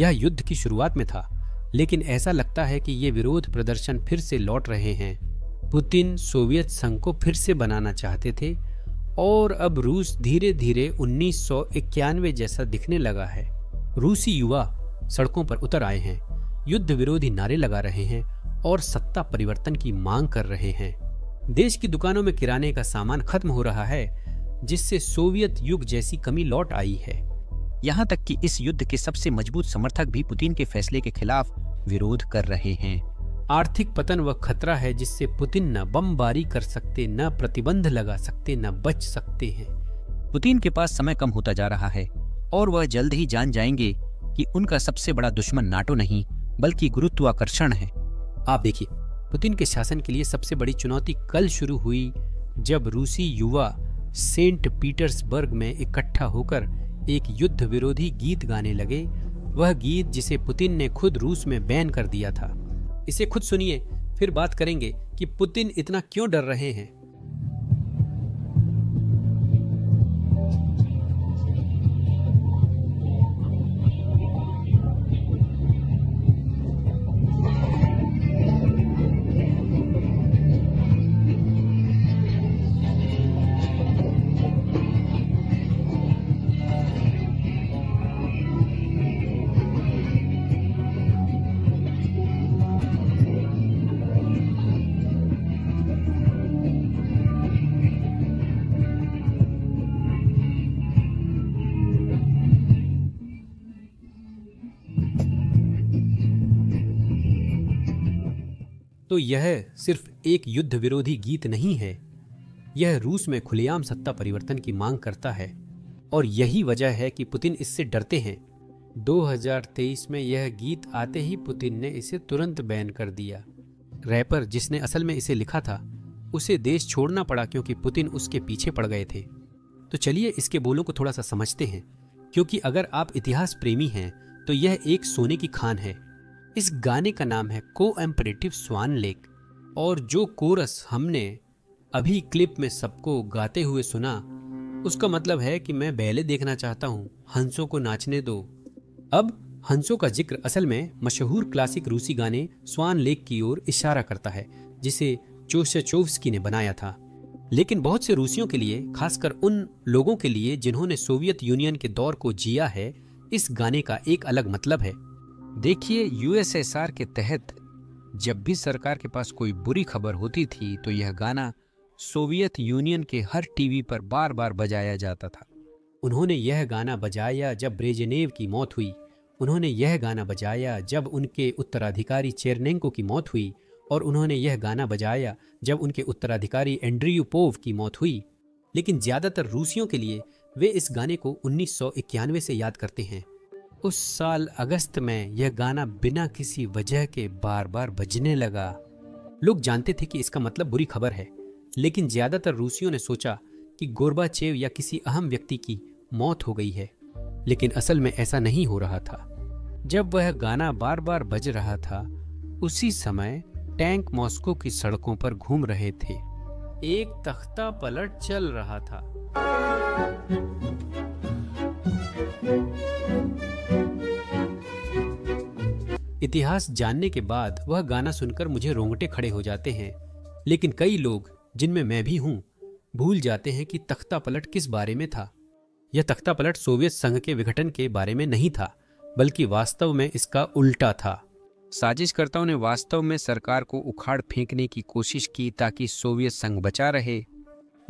यह युद्ध की शुरुआत में था, लेकिन ऐसा लगता है कि ये विरोध प्रदर्शन फिर से लौट रहे हैं। पुतिन सोवियत संघ को फिर से बनाना चाहते थे और अब रूस धीरे धीरे 1991 जैसा दिखने लगा है। रूसी युवा सड़कों पर उतर आए हैं, युद्ध विरोधी नारे लगा रहे हैं और सत्ता परिवर्तन की मांग कर रहे हैं। देश की दुकानों में किराने का सामान खत्म हो रहा है, जिससे सोवियत युग जैसी कमी लौट आई है। यहाँ तक कि इस युद्ध के सबसे मजबूत समर्थक भी पुतिन के फैसले के खिलाफ विरोध कर रहे हैं। आर्थिक पतन व खतरा है जिससे पुतिन न बमबारी कर सकते, न प्रतिबंध लगा सकते, न बच सकते हैं। पुतिन के पास समय कम होता जा रहा है और वह जल्द ही जान जाएंगे कि उनका सबसे बड़ा दुश्मन नाटो नहीं बल्कि गुरुत्वाकर्षण है। आप देखिए, पुतिन के शासन के लिए सबसे बड़ी चुनौती कल शुरू हुई जब रूसी युवा सेंट पीटर्सबर्ग में इकट्ठा होकर एक युद्ध विरोधी गीत गाने लगे। वह गीत जिसे पुतिन ने खुद रूस में बैन कर दिया था। इसे खुद सुनिए, फिर बात करेंगे कि पुतिन इतना क्यों डर रहे हैं। तो यह सिर्फ एक युद्ध विरोधी गीत नहीं है, यह रूस में खुलेआम सत्ता परिवर्तन की मांग करता है और यही वजह है कि पुतिन इससे डरते हैं। 2023 में यह गीत आते ही पुतिन ने इसे तुरंत बैन कर दिया। रैपर जिसने असल में इसे लिखा था उसे देश छोड़ना पड़ा क्योंकि पुतिन उसके पीछे पड़ गए थे। तो चलिए इसके बोलों को थोड़ा सा समझते हैं, क्योंकि अगर आप इतिहास प्रेमी हैं तो यह एक सोने की खान है। इस गाने का नाम है कोएम्परेटिव स्वान लेक और जो कोरस हमने अभी क्लिप में सबको गाते हुए सुना उसका मतलब है कि मैं बैले देखना चाहता हूँ, हंसों को नाचने दो। अब हंसों का जिक्र असल में मशहूर क्लासिक रूसी गाने स्वान लेक की ओर इशारा करता है जिसे चोशचोव्स्की ने बनाया था। लेकिन बहुत से रूसियों के लिए, खासकर उन लोगों के लिए जिन्होंने सोवियत यूनियन के दौर को जिया है, इस गाने का एक अलग मतलब है। देखिए, यूएसएसआर के तहत जब भी सरकार के पास कोई बुरी खबर होती थी तो यह गाना सोवियत यूनियन के हर टीवी पर बार बार बजाया जाता था। उन्होंने यह गाना बजाया जब ब्रेजनेव की मौत हुई, उन्होंने यह गाना बजाया जब उनके उत्तराधिकारी चेरनेंको की मौत हुई और उन्होंने यह गाना बजाया जब उनके उत्तराधिकारी एंड्रियुपोव की मौत हुई। लेकिन ज्यादातर रूसियों के लिए वे इस गाने को 1991 से याद करते हैं। उस साल अगस्त में यह गाना बिना किसी वजह के बार बार बजने लगा। लोग जानते थे कि इसका मतलब बुरी खबर है, लेकिन ज्यादातर रूसियों ने सोचा कि गोर्बाचेव या किसी अहम व्यक्ति की मौत हो गई है। लेकिन असल में ऐसा नहीं हो रहा था। जब वह गाना बार बार बज रहा था, उसी समय टैंक मॉस्को की सड़कों पर घूम रहे थे। एक तख्ता पलट चल रहा था। इतिहास जानने के बाद वह गाना सुनकर मुझे रोंगटे खड़े हो जाते हैं। लेकिन कई लोग, जिनमें मैं भी हूं, भूल जाते हैं कि तख्ता पलट किस बारे में था। यह तख्ता पलट सोवियत संघ के विघटन के बारे में नहीं था, बल्कि वास्तव में इसका उल्टा था। साजिशकर्ताओं ने वास्तव में सरकार को उखाड़ फेंकने की कोशिश की ताकि सोवियत संघ बचा रहे।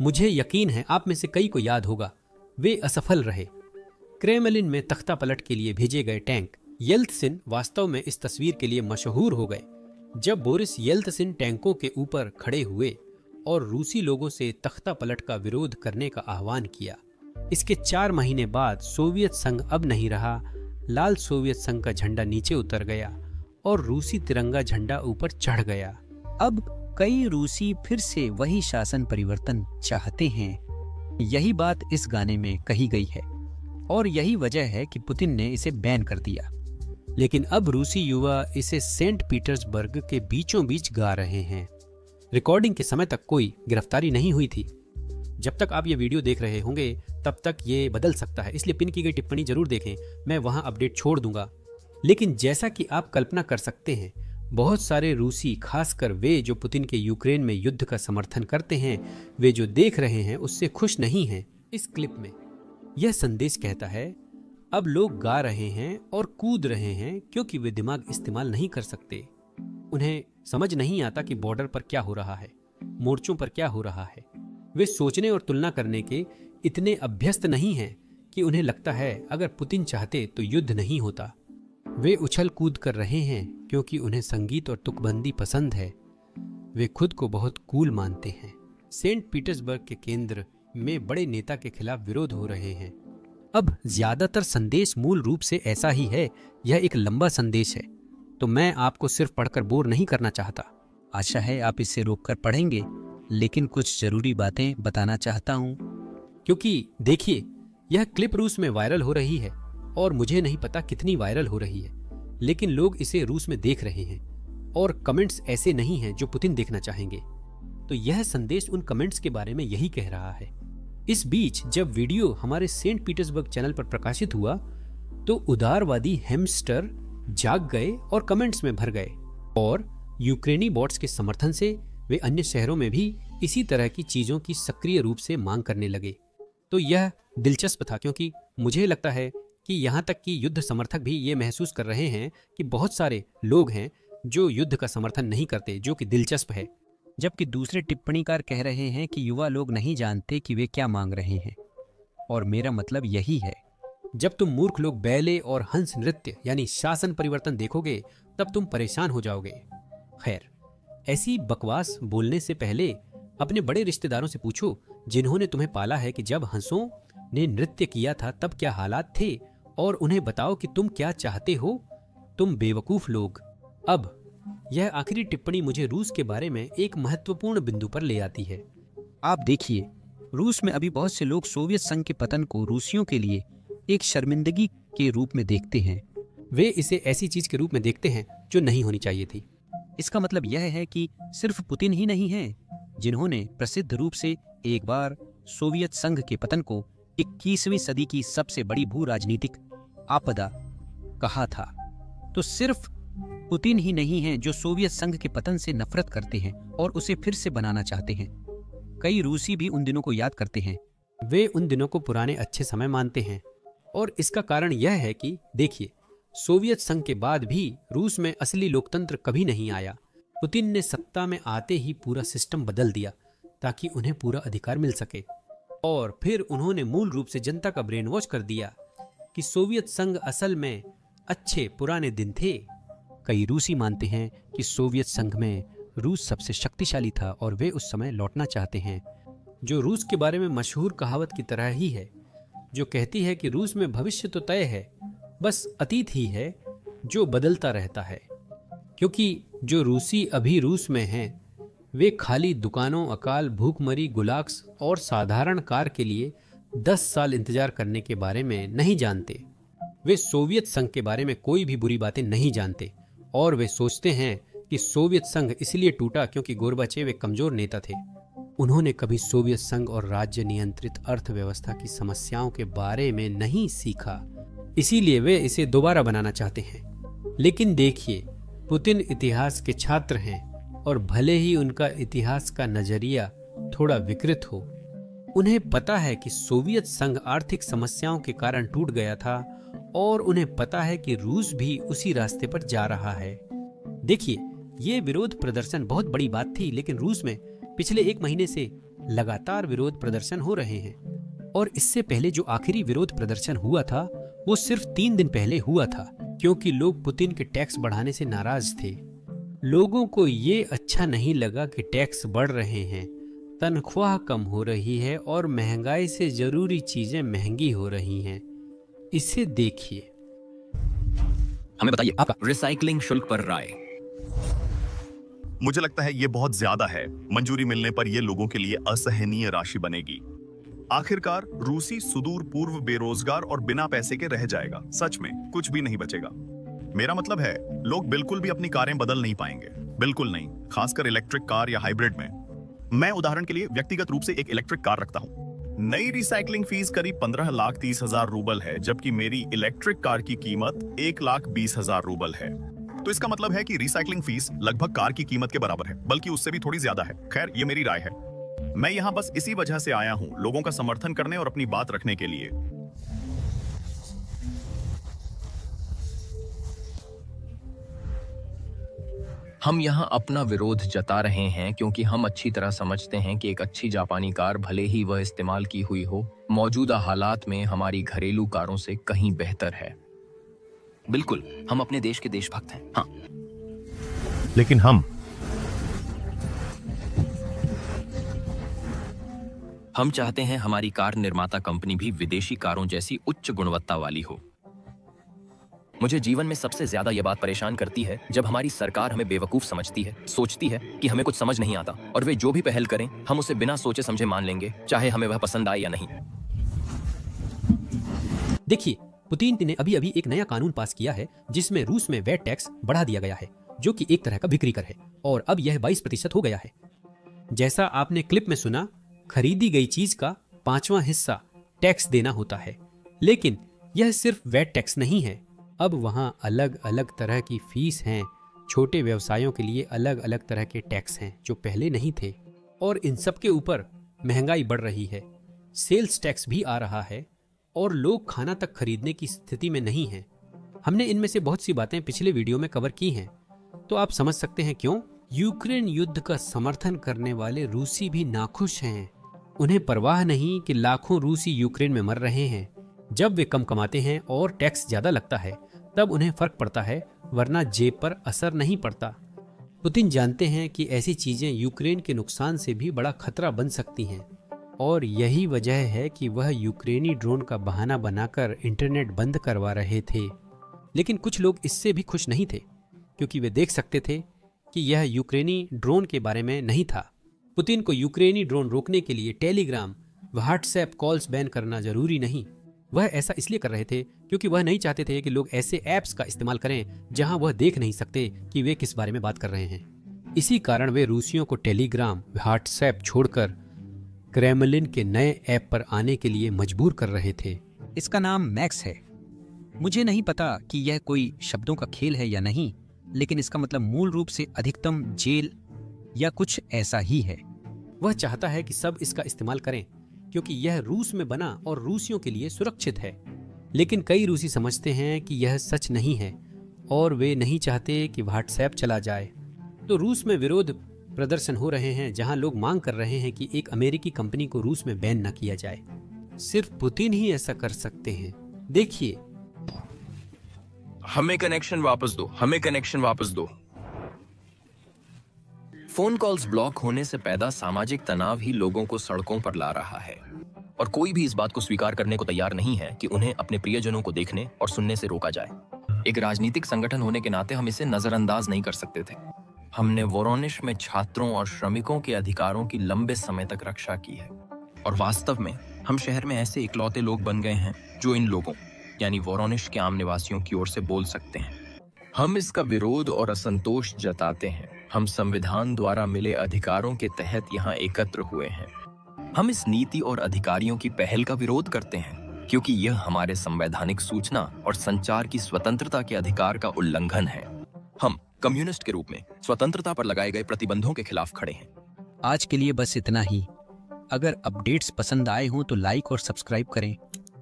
मुझे यकीन है आप में से कई को याद होगा, वे असफल रहे। क्रेमलिन में तख्ता पलट के लिए भेजे गए टैंक येल्त्सिन वास्तव में इस तस्वीर के लिए मशहूर हो गए। जब बोरिस येल्त्सिन टैंकों के ऊपर खड़े हुए और रूसी लोगों से तख्ता पलट का विरोध करने का आह्वान किया। इसके 4 महीने बाद सोवियत संघ अब नहीं रहा। लाल सोवियत संघ का झंडा नीचे उतर गया और रूसी तिरंगा झंडा ऊपर चढ़ गया। अब कई रूसी फिर से वही शासन परिवर्तन चाहते हैं। यही बात इस गाने में कही गई है और यही वजह है कि पुतिन ने इसे बैन कर दिया। लेकिन अब रूसी युवा इसे सेंट पीटर्सबर्ग के बीचों बीच गा रहे हैं। रिकॉर्डिंग के समय तक कोई गिरफ्तारी नहीं हुई थी। जब तक आप ये वीडियो देख रहे होंगे तब तक ये बदल सकता है, इसलिए पिन की गई टिप्पणी जरूर देखें। मैं वहां अपडेट छोड़ दूंगा। लेकिन जैसा कि आप कल्पना कर सकते हैं, बहुत सारे रूसी, खासकर वे जो पुतिन के यूक्रेन में युद्ध का समर्थन करते हैं, वे जो देख रहे हैं उससे खुश नहीं हैं। इस क्लिप में यह संदेश कहता है, अब लोग गा रहे हैं और कूद रहे हैं क्योंकि वे दिमाग इस्तेमाल नहीं कर सकते। उन्हें समझ नहीं आता कि बॉर्डर पर क्या हो रहा है, मोर्चों पर क्या हो रहा है। वे सोचने और तुलना करने के इतने अभ्यस्त नहीं हैं कि उन्हें लगता है अगर पुतिन चाहते तो युद्ध नहीं होता। वे उछल कूद कर रहे हैं क्योंकि उन्हें संगीत और तुकबंदी पसंद है। वे खुद को बहुत कूल मानते हैं। सेंट पीटर्सबर्ग के केंद्र में बड़े नेता के खिलाफ विरोध हो रहे हैं। अब ज्यादातर संदेश मूल रूप से ऐसा ही है। यह एक लंबा संदेश है, तो मैं आपको सिर्फ पढ़कर बोर नहीं करना चाहता। आशा है आप इसे रोककर पढ़ेंगे, लेकिन कुछ जरूरी बातें बताना चाहता हूँ। क्योंकि देखिए, यह क्लिप रूस में वायरल हो रही है और मुझे नहीं पता कितनी वायरल हो रही है, लेकिन लोग इसे रूस में देख रहे हैं और कमेंट्स ऐसे नहीं हैं जो पुतिन देखना चाहेंगे। तो यह संदेश उन कमेंट्स के बारे में यही कह रहा है। इस बीच जब वीडियो हमारे सेंट पीटर्सबर्ग चैनल पर प्रकाशित हुआ तो उदारवादी हैमस्टर जाग गए और कमेंट्स में भर गए, और यूक्रेनी बॉट्स के समर्थन से वे अन्य शहरों में भी इसी तरह की चीजों की सक्रिय रूप से मांग करने लगे। तो यह दिलचस्प था, क्योंकि मुझे लगता है कि यहाँ तक कि युद्ध समर्थक भी ये महसूस कर रहे हैं कि बहुत सारे लोग हैं जो युद्ध का समर्थन नहीं करते, जो कि दिलचस्प है। जबकि दूसरे टिप्पणीकार कह रहे हैं कि युवा लोग नहीं जानते कि वे क्या मांग रहे हैं, और मेरा मतलब यही है। जब तुम मूर्ख लोग बैले और हंस नृत्य यानी शासन परिवर्तन देखोगे तब तुम परेशान हो जाओगे। खैर, ऐसी बकवास बोलने से पहले अपने बड़े रिश्तेदारों से पूछो जिन्होंने तुम्हें पाला है कि जब हंसों ने नृत्य किया था तब क्या हालात थे, और उन्हें बताओ कि तुम क्या चाहते हो, तुम बेवकूफ लोग। अब यह आखिरी टिप्पणी मुझे रूस के बारे में एक महत्वपूर्ण बिंदु पर ले आती है। आप देखिए, रूस में अभी बहुत से लोग सोवियत संघ के पतन को रूसियों के लिए एक शर्मिंदगी के रूप में देखते हैं। वे इसे ऐसी चीज के रूप में देखते हैं जो नहीं होनी चाहिए थी। इसका मतलब यह है कि सिर्फ पुतिन ही नहीं है जिन्होंने प्रसिद्ध रूप से एक बार सोवियत संघ के पतन को 21वीं सदी की सबसे बड़ी भू राजनीतिक आपदा कहा था। तो सिर्फ पुतिन ही नहीं है जो सोवियत संघ के पतन से नफरत करते हैं और उसे फिर से बनाना चाहते हैं। कई रूसी भी उन दिनों को याद करते हैं। वे उन दिनों को पुराने अच्छे समय मानते हैं, और इसका कारण यह है कि देखिए, सोवियत संघ के बाद भी रूस में असली लोकतंत्र कभी नहीं आया। पुतिन ने सत्ता में आते ही पूरा सिस्टम बदल दिया ताकि उन्हें पूरा अधिकार मिल सके, और फिर उन्होंने मूल रूप से जनता का ब्रेन वॉश कर दिया कि सोवियत संघ असल में अच्छे पुराने दिन थे। कई रूसी मानते हैं कि सोवियत संघ में रूस सबसे शक्तिशाली था और वे उस समय लौटना चाहते हैं, जो रूस के बारे में मशहूर कहावत की तरह ही है, जो कहती है कि रूस में भविष्य तो तय है, बस अतीत ही है जो बदलता रहता है। क्योंकि जो रूसी अभी रूस में हैं, वे खाली दुकानों, अकाल, भूखमरी, गुलाग्स और साधारण कार के लिए 10 साल इंतजार करने के बारे में नहीं जानते। वे सोवियत संघ के बारे में कोई भी बुरी बातें नहीं जानते, और वे सोचते हैं कि सोवियत संघ इसलिए टूटा क्योंकि गोर्बाचेव एक कमजोर नेता थे। उन्होंने कभी सोवियत संघ और राज्य नियंत्रित अर्थव्यवस्था की समस्याओं के बारे में नहीं सीखा, इसीलिए वे इसे दोबारा बनाना चाहते हैं। लेकिन देखिए, पुतिन इतिहास के छात्र हैं, और भले ही उनका इतिहास का नजरिया थोड़ा विकृत हो, उन्हें पता है कि सोवियत संघ आर्थिक समस्याओं के कारण टूट गया था, और उन्हें पता है कि रूस भी उसी रास्ते पर जा रहा है। देखिए, ये विरोध प्रदर्शन बहुत बड़ी बात थी, लेकिन रूस में पिछले 1 महीने से लगातार विरोध प्रदर्शन हो रहे हैं, और इससे पहले जो आखिरी विरोध प्रदर्शन हुआ था वो सिर्फ 3 दिन पहले हुआ था, क्योंकि लोग पुतिन के टैक्स बढ़ाने से नाराज थे। लोगों को ये अच्छा नहीं लगा कि टैक्स बढ़ रहे हैं, तनख्वाह कम हो रही है और महंगाई से जरूरी चीजें महंगी हो रही हैं। इसे देखिए। हमें बताइए आपका रिसाइकलिंग शुल्क पर राय। मुझे लगता है ये बहुत ज्यादा है। मंजूरी मिलने पर ये लोगों के लिए असहनीय राशि बनेगी। आखिरकार रूसी सुदूर पूर्व बेरोजगार और बिना पैसे के रह जाएगा। सच में कुछ भी नहीं बचेगा। मेरा मतलब है, लोग बिल्कुल भी अपनी कारें बदल नहीं पाएंगे, बिल्कुल नहीं, खासकर इलेक्ट्रिक कार या हाइब्रिड में। मैं उदाहरण के लिए व्यक्तिगत रूप से एक इलेक्ट्रिक कार रखता हूँ। नई रिसाइकलिंग फीस करीब 15,30,000 रूबल है, जबकि मेरी इलेक्ट्रिक कार की कीमत 1,20,000 रूबल है। तो इसका मतलब है कि रिसाइकलिंग फीस लगभग कार की कीमत के बराबर है, बल्कि उससे भी थोड़ी ज्यादा है। खैर, ये मेरी राय है। मैं यहाँ बस इसी वजह से आया हूँ, लोगों का समर्थन करने और अपनी बात रखने के लिए। हम यहाँ अपना विरोध जता रहे हैं क्योंकि हम अच्छी तरह समझते हैं कि एक अच्छी जापानी कार, भले ही वह इस्तेमाल की हुई हो, मौजूदा हालात में हमारी घरेलू कारों से कहीं बेहतर है। बिल्कुल, हम अपने देश के देशभक्त हैं। हाँ, लेकिन हम चाहते हैं हमारी कार निर्माता कंपनी भी विदेशी कारों जैसी उच्च गुणवत्ता वाली हो। मुझे जीवन में सबसे ज्यादा यह बात परेशान करती है जब हमारी सरकार हमें बेवकूफ समझती है, सोचती है कि हमें कुछ समझ नहीं आता, और वे जो भी पहल करें हम उसे बिना सोचे समझे मान लेंगे, चाहे हमें वह पसंद आए या नहीं। देखिए, पुतिन ने अभी अभी एक नया कानून पास किया है जिसमें रूस में वैट टैक्स बढ़ा दिया गया है, जो कि एक तरह का बिक्री कर है, और अब यह 22% हो गया है। जैसा आपने क्लिप में सुना, खरीदी गई चीज का 5वां हिस्सा टैक्स देना होता है। लेकिन यह सिर्फ वैट टैक्स नहीं है, अब वहां अलग अलग तरह की फीस हैं। छोटे व्यवसायों के लिए अलग अलग तरह के टैक्स हैं जो पहले नहीं थे, और इन सब के ऊपर महंगाई बढ़ रही है। सेल्स टैक्स भी आ रहा है, और लोग खाना तक खरीदने की स्थिति में नहीं हैं। हमने इनमें से बहुत सी बातें पिछले वीडियो में कवर की हैं, तो आप समझ सकते हैं क्यों यूक्रेन युद्ध का समर्थन करने वाले रूसी भी नाखुश हैं। उन्हें परवाह नहीं कि लाखों रूसी यूक्रेन में मर रहे हैं। जब वे कम कमाते हैं और टैक्स ज्यादा लगता है, तब उन्हें फर्क पड़ता है, वरना जेब पर असर नहीं पड़ता। पुतिन जानते हैं कि ऐसी चीजें यूक्रेन के नुकसान से भी बड़ा खतरा बन सकती हैं, और यही वजह है कि वह यूक्रेनी ड्रोन का बहाना बनाकर इंटरनेट बंद करवा रहे थे। लेकिन कुछ लोग इससे भी खुश नहीं थे, क्योंकि वे देख सकते थे कि यह यूक्रेनी ड्रोन के बारे में नहीं था। पुतिन को यूक्रेनी ड्रोन रोकने के लिए टेलीग्राम, व्हाट्सएप कॉल्स बैन करना जरूरी नहीं। वह ऐसा इसलिए कर रहे थे क्योंकि वह नहीं चाहते थे कि लोग ऐसे ऐप्स का इस्तेमाल करें जहां वह देख नहीं सकते कि वे किस बारे में बात कर रहे हैं। इसी कारण वे रूसियों को टेलीग्राम, व्हाट्सएप छोड़कर क्रेमलिन के नए ऐप पर आने के लिए मजबूर कर रहे थे। इसका नाम मैक्स है। मुझे नहीं पता कि यह कोई शब्दों का खेल है या नहीं, लेकिन इसका मतलब मूल रूप से अधिकतम जेल या कुछ ऐसा ही है। वह चाहता है कि सब इसका इस्तेमाल करें क्योंकि यह रूस में बना और रूसियों के लिए सुरक्षित है। लेकिन कई रूसी समझते हैं कि यह सच नहीं है, और वे नहीं चाहते कि व्हाट्सएप चला जाए। तो रूस में विरोध प्रदर्शन हो रहे हैं, जहां लोग मांग कर रहे हैं कि एक अमेरिकी कंपनी को रूस में बैन न किया जाए। सिर्फ पुतिन ही ऐसा कर सकते हैं। देखिए, हमें कनेक्शन वापस दो, हमें कनेक्शन वापस दो। फोन कॉल्स ब्लॉक होने से पैदा सामाजिक तनाव ही लोगों को सड़कों पर ला रहा है, और कोई भी इस बात को स्वीकार करने को तैयार नहीं है कि उन्हें अपने प्रियजनों को देखने और सुनने से रोका जाए। एक राजनीतिक संगठन होने के नाते हम इसे नजरअंदाज नहीं कर सकते थे। हमने वोरोनिश में छात्रों और श्रमिकों के अधिकारों की लंबे समय तक रक्षा की है, और वास्तव में हम शहर में ऐसे इकलौते लोग बन गए हैं जो इन लोगों यानी वोरोनिश के आम निवासियों की ओर से बोल सकते हैं। हम इसका विरोध और असंतोष जताते हैं। हम संविधान द्वारा मिले अधिकारों के तहत यहाँ एकत्र हुए हैं। हम इस नीति और अधिकारियों की पहल का विरोध करते हैं क्योंकि यह हमारे संवैधानिक सूचना और संचार की स्वतंत्रता के अधिकार का उल्लंघन है। हम कम्युनिस्ट के रूप में स्वतंत्रता पर लगाए गए प्रतिबंधों के खिलाफ खड़े हैं। आज के लिए बस इतना ही। अगर अपडेट्स पसंद आए हों तो लाइक और सब्सक्राइब करें।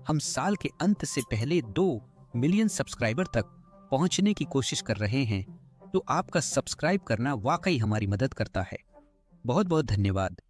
हम साल के अंत से पहले 2 मिलियन सब्सक्राइबर तक पहुंचने की कोशिश कर रहे हैं, तो आपका सब्सक्राइब करना वाकई हमारी मदद करता है। बहुत बहुत धन्यवाद।